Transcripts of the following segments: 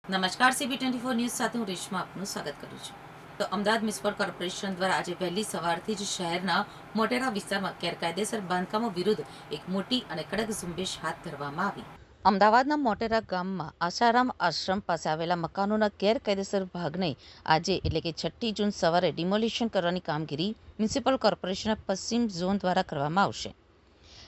નમસ્કાર, CB24 news સાથે હું રેશમા આપનું સ્વાગત કરું છું. તો અમદાવાદ મ્યુનિસિપલ કોર્પોરેશન દ્વારા આજે વહેલી સવારથી જ શહેરના મોટેરા વિસ્તારમાં ગેરકાયદેસર બાંધકામો વિરુદ્ધ એક મોટી અને કડક ઝુંબેશ હાથ ધરવામાં આવી. અમદાવાદના મોટેરા ગામમાં આશારામ આશ્રમ પાસે આવેલા મકાનોના ગેરકાયદેસર ભાગને આજે એટલે કે 6 જૂન સવારે ડિમોલિશન કરવાની કામગીરી મ્યુનિસિપલ કોર્પોરેશનના પશ્ચિમ ઝોન દ્વારા કરવામાં આવશે.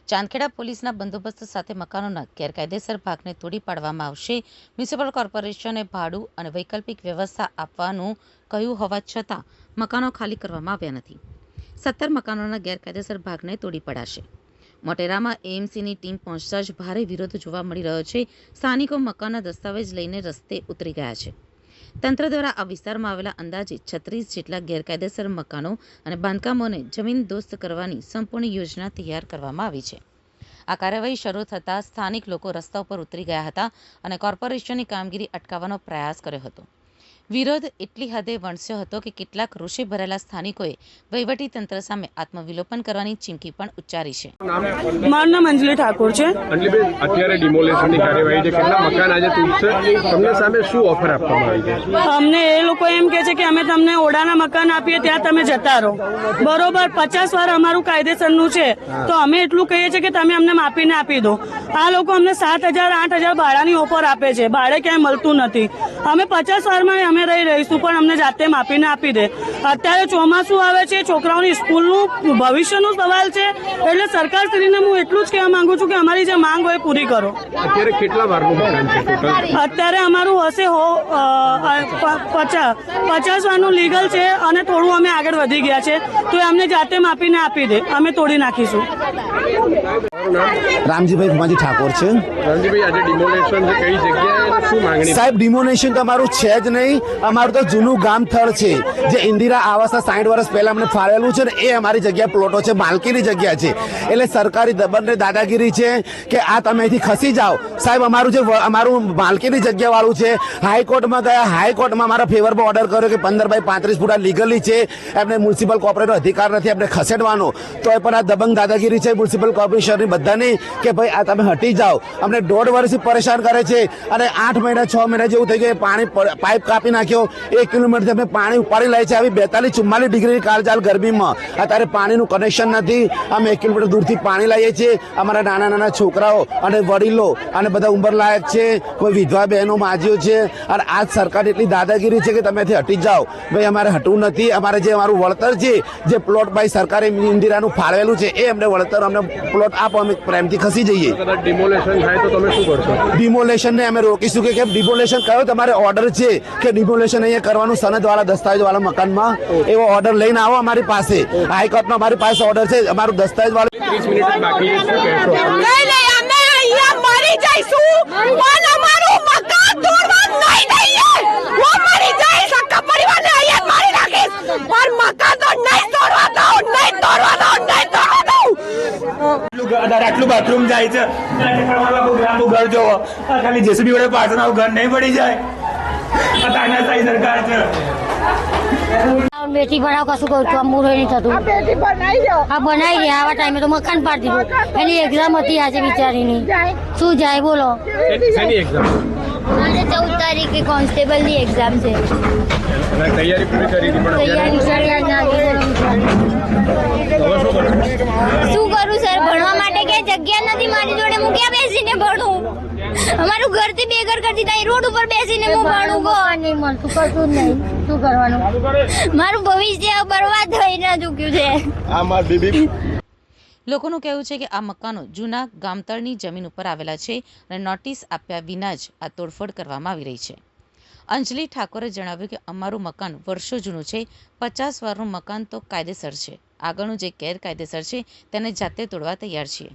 ચાંદખેડા પોલીસના બંદોબસ્ત સાથે મકાનોના ગેરકાયદેસર ભાગને તોડી પાડવામાં આવશે. મ્યુનિસિપલ કોર્પોરેશને ભાડું અને વૈકલ્પિક વ્યવસ્થા આપવાનું કહ્યું હોવા છતાં મકાનો ખાલી કરવામાં આવ્યા નથી. 17 મકાનોના ગેરકાયદેસર ભાગને તોડી પડાશે. મોટેરામાં એએમસીની ટીમ પહોંચતા જ ભારે વિરોધ જોવા મળી રહ્યો છે. સ્થાનિકો મકાનના દસ્તાવેજ લઈને રસ્તે ઉતરી ગયા છે. તંત્ર દ્વારા આ વિસ્તારમાં આવેલા અંદાજે 36 જેટલા ગેરકાયદેસર મકાનો અને બાંધકામોને જમીનદોસ્ત કરવાની સંપૂર્ણ યોજના તૈયાર કરવામાં આવી છે. આ કાર્યવાહી શરૂ થતાં સ્થાનિક લોકો રસ્તા ઉપર ઉતરી ગયા હતા અને કોર્પોરેશનની કામગીરી અટકાવવાનો પ્રયાસ કર્યો હતો. વિરોધ એટલી હદે વણસ્યો હતો કે કેટલાક રોષે ભરેલા સ્થાનિકોએ વહીવટી તંત્ર સામે આત્મવિલોપન કરવાની ચીમકી પણ ઉચ્ચારી છે. મારું નામ અંજલિ ઠાકોર છે. અંજલિબેન, અત્યારે ડિમોલેશનની કાર્યવાહી છે, કેટલા મકાન આજે તૂટશે, તમને સામે શું ઓફર આપવામાં આવી છે? અમને એ લોકો એમ કહે છે કે અમે તમને ઓડાના મકાન આપીએ ત્યાં તમે જતા રહો. બરોબર, 50 વાર અમારું કાયદેસરનું છે તો અમે એટલું કહીએ છીએ કે તમે અમને માપીને આપી દો. આ લોકો અમને 7,000 8,000 ભાડાની ઓફર આપે છે. ભાડે ક્યાંય મળતું નથી. અમે 50 વારમાં અમે રહી રહીશું પણ અમને જાતે માપીને આપી દે. અત્યારે ચોમાસું આવે છે, છોકરાઓની સ્કૂલનું ભવિષ્યનું સવાલ છે, એટલે સરકારશ્રીને હું એટલું જ કહેવા માંગુ છું કે અમારી જે માંગ હોય પૂરી કરો. અત્યારે કેટલા વારનું મકાન છે ટોટલ? અત્યારે અમારું હશે 50 વારનું લીગલ છે અને થોડું અમે આગળ વધી ગયા છે તો એ અમને જાતે માપીને આપી દે, અમે તોડી નાખીશું. રામજીભાઈ ભુમાજી ઠાકોર છે. રામજીભાઈ, આજે ડિમોલેશન છે, કઈ જગ્યાએ શું માંગણી? સાહેબ, ડિમોલેશન તો અમારું છે જ નહીં. અમારું તો જૂનું ગામ થળ છે, જે ઇન્દિરા આવાસના 60 વર્ષ પહેલા અમને ફાળવેલું છે ને એ અમારી જગ્યા પ્લોટો છે, માલકીની જગ્યા છે. એટલે સરકારી દબંને દાદાગીરી છે કે આ તમે અહીંથી ખસી જાઓ. સાહેબ, અમારું માલકીની જગ્યા વાળું છે. હાઈકોર્ટમાં ગયા, હાઈકોર્ટમાં અમારા ફેવરમાં ઓર્ડર કર્યો કે 15 બાય 35 ફૂટ લીગલી છે, એમને મ્યુનિસિપલ કોર્પોરેટનો અધિકાર નથી એમને ખસેડવાનો. તો એ પણ આ દબંગ દાદાગીરી છે મ્યુનિસિપલ કોર્પોરેશનની બધાની કે ભાઈ આ તમે હટી જાઓ. અમને 1.5 વર્ષથી પરેશાન કરે છે અને 8 મહિના 6 મહિના જેવું થઈ ગયું. પાણી પાઇપ કાપી નાખ્યો, 1 કિલોમીટરથી અમે પાણી ઉપાડી લે છે. આવી 42-44 ડિગ્રી કાળજાળ ગરમીમાં અત્યારે પાણીનું કનેક્શન નથી. અમે 1 કિલોમીટર દૂરથી પાણી લાવીએ છીએ. અમારા નાના નાના છોકરાઓ અને વડીલો અને બધા ઉંમરલાયક છે, કોઈ વિધવા બહેનો માજીઓ છે. અને આજ સરકાર એટલી દાદાગીરી છે કે તમે હટી જાઓ. ભાઈ, અમારે હટવું નથી. અમારે જે અમારું વળતર છે, જે પ્લોટ ભાઈ સરકારે ઇન્દિરાનું ફાળવેલું છે એ અમને વળતર, અમને પ્લોટ આપો, અમે પ્રેમથી ખસી જઈએ. ડિમોલેશન થાય તો તમે શું કરશો? ડિમોલેશનને અમે રોકીશું કે કેમ? ડિમોલેશન કયો તમારે ઓર્ડર છે કે ડિમોલેશન અહીંયા કરવાનું સનદવાળા દસ્તાવેજવાળા મકાનમાં? એવો ઓર્ડર લઈને આવો અમારી પાસે. હાઈકોર્ટનો અમારી પાસે ઓર્ડર છે. અમારું દસ્તાવેજવાળું 30 મિનિટ બાકી છે, શું કહેશો? નહીં, અમે અહીંયા મરી જઈશું પણ અમારું મકાન તોડવા નહીં દઈએ. હું મરી જઈશ, આખા પરિવારને અહીંયા મારી નાખીશ પણ મકાન તો નહીં તોડવા દઉં, નહીં તોડવા દઉં, નહીં તોડવા દઉં. આટલું બાથરૂમ જાય છે, આખું ઘર જોવો. ખાલી જેસીબી વડે પાછળ આવું ઘર નહીં પડી જાય. આ તાનાશાહી સરકાર છે. બેટી ભણાવ કશું કહું છું, મૂળ નહીં થતું. બેટી બનાવી દો. આ બનાવી દે. આવા ટાઈમે તો મકાન પાડી દીધું. એની એક્ઝામ હતી આજે બિચારીની. શું જાય બોલો? શેની એક્ઝામ? આજે 14 તારીખે કોન્સ્ટેબલની એક્ઝામ છે. તૈયારી પૂરી કરી હતી પણ શું કરું સર? ભણવા માટે ક્યાંય જગ્યા નથી મારી જોડે. હું ક્યાં બેસીને ભણું? અમારું ઘરથી બેઘર કરતી ત્યાં રોડ ઉપર બેસીને હું ભણું. નહીં મળતું, કશું જ નહીં. શું કરવાનું? મારું ભવિષ્ય બરબાદ થઈને ચૂક્યું છે. લોકોનું કહેવું છે કે આ મકાનો જૂના ગામતળની જમીન ઉપર આવેલા છે અને નોટિસ આપ્યા વિના જ આ તોડફોડ કરવામાં આવી રહી છે. અંજલિ ઠાકોરે જણાવ્યું કે અમારું મકાન વર્ષો જૂનું છે. 50 વારનું મકાન તો કાયદેસર છે. આગળનું જે ગેરકાયદેસર છે તેને જાતે તોડવા તૈયાર છીએ.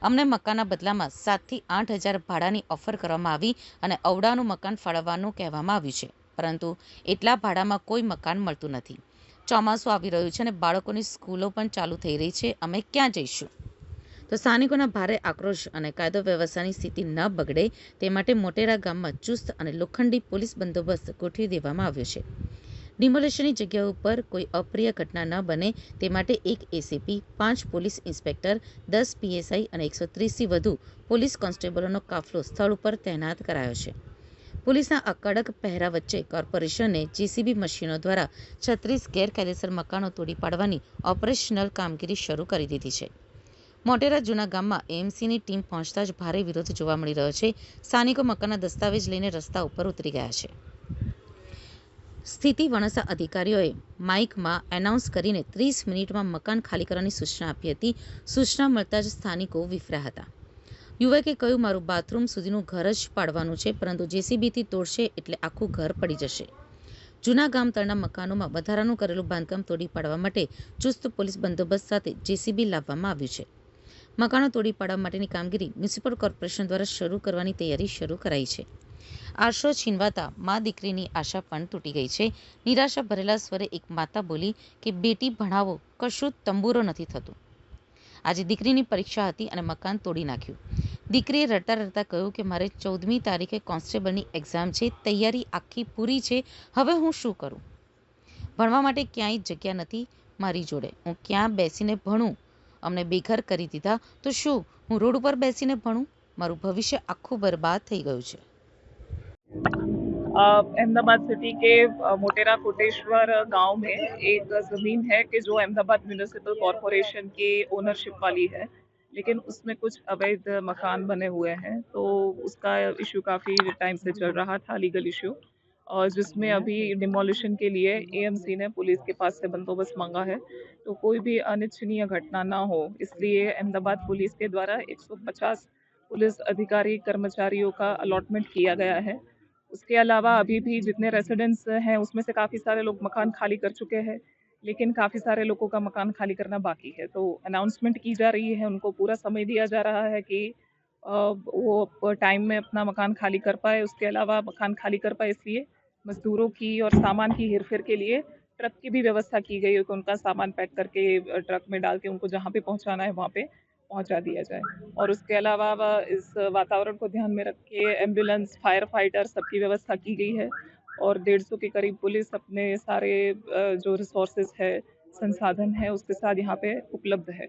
અમને મકાનના બદલામાં 7 થી 8 હજાર ભાડાની ઓફર કરવામાં આવી અને અવડાનું મકાન ફાળવવાનું કહેવામાં આવ્યું છે, પરંતુ એટલા ભાડામાં કોઈ મકાન મળતું નથી. ચોમાસું આવી રહ્યું છે અને બાળકોની સ્કૂલો પણ ચાલુ થઈ રહી છે. અમે ક્યાં જઈશું? તો સ્થાનિકોના ભારે આક્રોશ અને કાયદો વ્યવસ્થાની સ્થિતિ ન બગડે તે માટે મોટેરા ગામમાં ચુસ્ત અને લોખંડી પોલીસ બંદોબસ્ત ગોઠવી દેવામાં આવ્યો છે. ડિમોલેશનની જગ્યા ઉપર કોઈ અપ્રિય ઘટના ન બને તે માટે 1 એસીપી, 5 પોલીસ ઇન્સ્પેક્ટર, 10 પીએસઆઈ અને 130થી વધુ પોલીસ કોન્સ્ટેબલોનો કાફલો સ્થળ ઉપર તૈનાત કરાયો છે. પોલીસના આ કડક પહેરા વચ્ચે કોર્પોરેશને જેસીબી મશીનો દ્વારા 36 ગેરકાયદેસર મકાનો તોડી પાડવાની ઓપરેશનલ કામગીરી શરૂ કરી દીધી છે. મોટેરા જૂના ગામમાં એએમસીની ટીમ પહોંચતા જ ભારે વિરોધ જોવા મળી રહ્યો છે. સ્થાનિકો મકાનના દસ્તાવેજ લઈને રસ્તા ઉપર ઉતરી ગયા છે. સ્થિતિ વણસા અધિકારીઓએ માઇકમાં એનાઉન્સ કરીને 30 મિનિટમાં મકાન ખાલી કરવાની સૂચના આપી હતી. સૂચના મળતા જ સ્થાનિકો વિફર્યા હતા. યુવકે કહ્યું, મારું બાથરૂમ સુધીનું ઘર જ પાડવાનું છે, પરંતુ જેસીબીથી તોડશે એટલે આખું ઘર પડી જશે. જૂના ગામ તળના મકાનોમાં વધારાનું કરેલું બાંધકામ તોડી પાડવા માટે ચુસ્ત પોલીસ બંદોબસ્ત સાથે જેસીબી લાવવામાં આવ્યું છે. મકાનો તોડી પાડવા માટેની કામગીરી મ્યુનિસિપલ કોર્પોરેશન દ્વારા શરૂ કરવાની તૈયારી શરૂ કરાઈ છે. આશરો છીનવાતા મા દીકરીની આશા પણ તૂટી ગઈ છે. નિરાશા ભરેલા સ્વરે એક માતા બોલી કે બેટી ભણાવો, કશું તંબુરો નથી થતું. આજે દીકરીની પરીક્ષા હતી અને મકાન તોડી નાખ્યું. દીકરીએ રડતા રડતા કહ્યું કે મારે 14મી તારીખે કોન્સ્ટેબલની એક્ઝામ છે, તૈયારી આખી પૂરી છે, હવે હું શું કરું? ભણવા માટે ક્યાંય જગ્યા નથી મારી જોડે, હું ક્યાં બેસીને ભણું? અમને બેઘર કરી દીધા, તો શું હું રોડ ઉપર બેસીને ભણું? મારું ભવિષ્ય આખું બરબાદ થઈ ગયું છે. अहमदाबाद सिटी के मोटेरा कोटेश्वर गांव में एक ज़मीन है कि जो अहमदाबाद म्यूनिसिपल कॉरपोरेशन की ओनरशिप वाली है, लेकिन उसमें कुछ अवैध मकान बने हुए हैं. तो उसका इशू काफ़ी टाइम से चल रहा था, लीगल इशू, और जिसमें अभी डिमोलिशन के लिए एएमसी ने पुलिस के पास से बंदोबस्त मांगा है, तो कोई भी अनिच्छनीय घटना ना हो, इसलिए अहमदाबाद पुलिस के द्वारा 150 पुलिस अधिकारी कर्मचारियों का अलॉटमेंट किया गया है. उसके अलावा अभी भी जितने रेसिडेंट्स हैं उसमें से काफ़ी सारे लोग मकान खाली कर चुके हैं, लेकिन काफ़ी सारे लोगों का मकान खाली करना बाकी है. तो अनाउंसमेंट की जा रही है, उनको पूरा समय दिया जा रहा है कि वो टाइम में अपना मकान खाली कर पाए. उसके अलावा मकान खाली कर पाए इसलिए मजदूरों की और सामान की हेरफेर के लिए ट्रक की भी व्यवस्था की गई है कि उनका सामान पैक करके ट्रक में डाल के उनको जहाँ पे पहुँचाना है वहाँ पे पहुँचा दिया जाए. और उसके अलावा इस वातावरण को ध्यान में रख के एम्बुलेंस, फायर फाइटर सबकी व्यवस्था की गई है, और 150 के करीब पुलिस अपने सारे जो रिसोर्सेज है, संसाधन है, उसके साथ यहाँ पे उपलब्ध है.